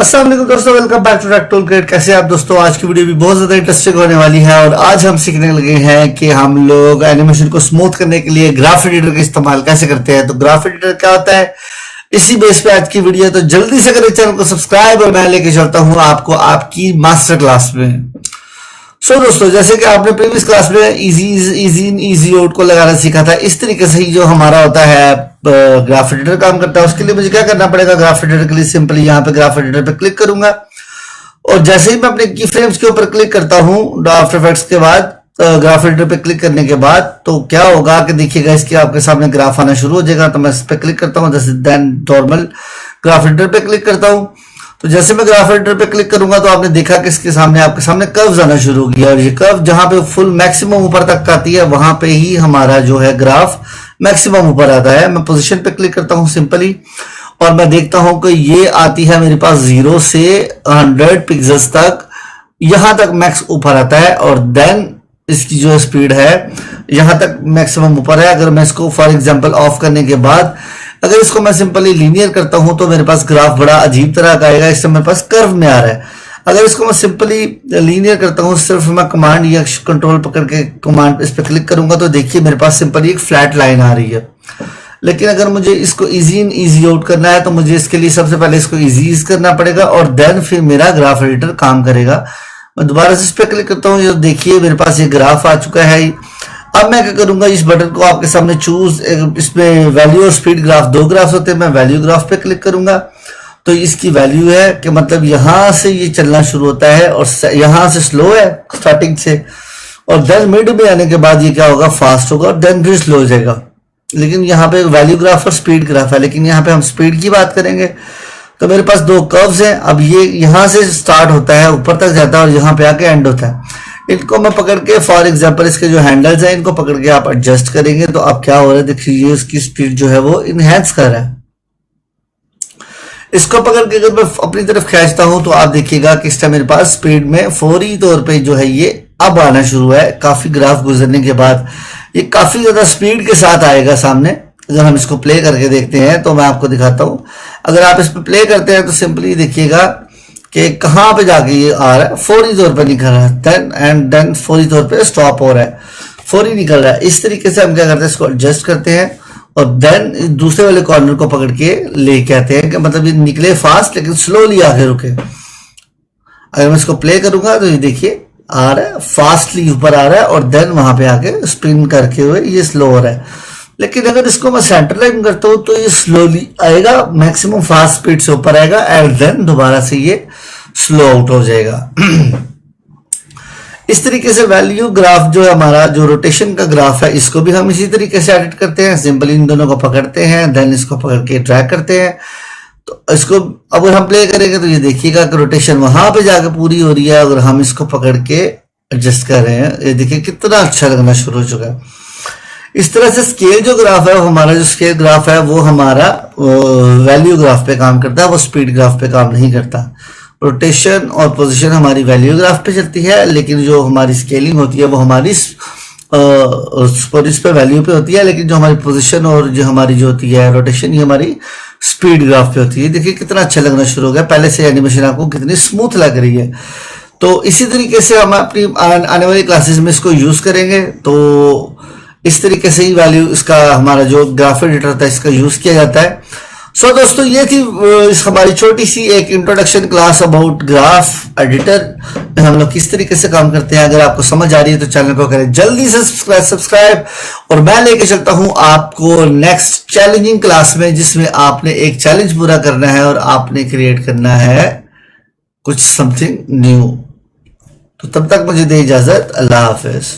अस्सलाम वालेकुम दोस्तों, welcome back to tech toolkit. कैसे आप दोस्तों? आज की वीडियो भी बहुत ज्यादा इंटरेस्टिंग होने वाली है और आज हम सीखने लगे हैं कि हम लोग एनिमेशन को स्मूथ करने के लिए ग्राफ एडिटर का इस्तेमाल कैसे करते हैं। तो ग्राफ एडिटर क्या होता है, इसी बेस पे आज की वीडियो। तो जल्दी से करें चैनल को सब्सक्राइब और मैं लेके चलता हूं आपको आपकी मास्टर क्लास में। सो दोस्तों, जैसे कि आपने प्रीवियस क्लास में इजी आउट को लगाना सीखा था, इस तरीके से ही जो हमारा होता है ग्राफ एडिटर काम करता है। उसके लिए मुझे क्या करना पड़ेगा, ग्राफ एडिटर के लिए सिंपली यहाँ पे ग्राफ एडिटर पे क्लिक करूंगा और जैसे ही मैं अपने की फ्रेम्स के ऊपर क्लिक करता हूँ आफ्टर इफेक्ट्स के बाद, ग्राफ एडिटर पे क्लिक करने के बाद तो क्या होगा कि देखिएगा इसके आपके सामने ग्राफ आना शुरू हो जाएगा। तो मैं इस पे क्लिक करता हूँ, जैसे देन नॉर्मल ग्राफ एडिटर पे क्लिक करता हूँ। तो जैसे मैं ग्राफ एडिटर पे क्लिक करूंगा तो आपने देखा कि इसके सामने आपके सामने कर्व्स आना शुरू हो गया और ये कर्व जहां पे फुल मैक्सिमम ऊपर तक आती है वहां पे ही हमारा जो है ग्राफ मैक्सिमम ऊपर आता है। मैं पोजीशन पे क्लिक करता हूं सिंपली और मैं देखता हूं कि ये आती है मेरे पास 0 से 100 पिक्सल्स तक, यहां तक मैक्स ऊपर आता है और देन इसकी जो स्पीड है यहां तक मैक्सिमम ऊपर है। अगर मैं इसको फॉर एग्जांपल ऑफ करने के बाद अगर इसको मैं सिंपली लीनियर करता हूं तो मेरे पास ग्राफ बड़ा अजीब तरह का आएगा, इससे मेरे पास कर्व में आ रहा है। अगर इसको मैं सिंपली लीनियर करता हूं, सिर्फ मैं कमांड या कंट्रोल पकड़ के कमांड इस पे क्लिक करूंगा तो देखिए मेरे पास सिंपली एक फ्लैट लाइन आ रही है। लेकिन अगर मुझे इसको इजी आउट करना है तो मुझे इसके लिए सबसे पहले इसको इजी करना पड़ेगा और देन फिर मेरा ग्राफ एडिटर काम करेगा। मैं दोबारा से इस पे क्लिक करता हूँ, देखिए मेरे पास ये ग्राफ आ चुका है। अब मैं क्या करूंगा, इस बटन को आपके सामने चूज, इसमें वैल्यू और स्पीड ग्राफ दो ग्राफ होते हैं, मैं वैल्यू ग्राफ पे क्लिक करूंगा तो इसकी वैल्यू है कि मतलब यहां से ये चलना शुरू होता है और यहां से स्लो है स्टार्टिंग से और देन मिड में आने के बाद ये क्या होगा, फास्ट होगा और देन फिर स्लो हो जाएगा। लेकिन यहाँ पे वैल्यू ग्राफ और स्पीड ग्राफ है, लेकिन यहाँ पे हम स्पीड की बात करेंगे। तो मेरे पास दो कर्व्स हैं, अब ये यहां से स्टार्ट होता है ऊपर तक जाता है और यहाँ पे आके एंड होता है। इनको मैं पकड़ के फॉर एग्जांपल इसके जो हैंडल्स हैं इनको पकड़ के आप एडजस्ट करेंगे तो अब क्या हो रहा है, देखिए इसकी स्पीड जो है वो इनहेंस कर रहा है। इसको पकड़ के अगर मैं अपनी तरफ खींचता हूं तो आप देखिएगा कि इस टाइम मेरे पास स्पीड में फौरी तौर पे जो है ये अब आना शुरू है। काफी ग्राफ गुजरने के बाद ये काफी ज्यादा स्पीड के साथ आएगा सामने। अगर हम इसको प्ले करके देखते हैं तो मैं आपको दिखाता हूं। अगर आप इस पे प्ले करते हैं तो सिंपली देखिएगा कि कहां पे जाके ये आ रहा है, फौरी तौर पे निकल रहा है, देन फौरी तौर पे स्टॉप हो रहा है, फौरी निकल रहा है। इस तरीके से हम क्या करते हैं, इसको एडजस्ट करते हैं और देन दूसरे वाले कॉर्नर को पकड़ के लेके आते हैं कि मतलब ये निकले फास्ट लेकिन स्लोली आगे रुके। अगर मैं इसको प्ले करूंगा तो ये देखिए आ रहा है, फास्टली ऊपर आ रहा है और देन वहां पे आके स्पिन करके हुए ये स्लो हो रहा है। लेकिन अगर इसको मैं सेंटर लाइन करता हूं तो ये स्लोली आएगा, मैक्सिमम फास्ट स्पीड से ऊपर आएगा एंड देन दोबारा से ये स्लो आउट हो जाएगा। इस तरीके से वैल्यू ग्राफ जो है हमारा, जो रोटेशन का ग्राफ है, इसको भी हम इसी तरीके से एडिट करते हैं। सिंपली इन दोनों को पकड़ते हैं, देन इसको पकड़ के ड्रैग करते हैं। तो इसको अगर हम प्ले करेंगे तो ये देखिएगा कि रोटेशन वहां पे जाके पूरी हो रही है। अगर हम इसको पकड़ के एडजस्ट कर रहे हैं, ये देखिए कितना अच्छा लगना शुरू हो चुका है। इस तरह से स्केल जो ग्राफ है, हमारा जो स्केल ग्राफ है वो हमारा वैल्यू ग्राफ पे काम करता है, वो स्पीड ग्राफ पे काम नहीं करता। रोटेशन और पोजीशन हमारी वैल्यू ग्राफ पे चलती है, लेकिन जो हमारी स्केलिंग होती है वो हमारी इस पे वैल्यू पे होती है, लेकिन जो हमारी पोजीशन और जो हमारी जो होती है रोटेशन, ये हमारी स्पीड ग्राफ पे होती है। देखिए कितना अच्छा लगना शुरू हो गया, पहले से एनिमेशन आपको कितनी स्मूथ लग रही है। तो इसी तरीके से हम अपनी आने वाली क्लासेस में इसको यूज करेंगे। तो इस तरीके से ही वैल्यू इसका हमारा जो ग्राफ एडिटर होता है इसका यूज किया जाता है। सो दोस्तों, ये थी इस हमारी छोटी सी एक introduction class about graph editor, हम लोग किस तरीके से काम करते हैं। अगर आपको समझ आ रही है तो चैनल को करें जल्दी से सब्सक्राइब और मैं लेके चलता हूं आपको नेक्स्ट चैलेंजिंग क्लास में, जिसमें आपने एक चैलेंज पूरा करना है और आपने क्रिएट करना है कुछ समथिंग न्यू। तो तब तक मुझे दे इजाजत, अल्लाह हाफिज।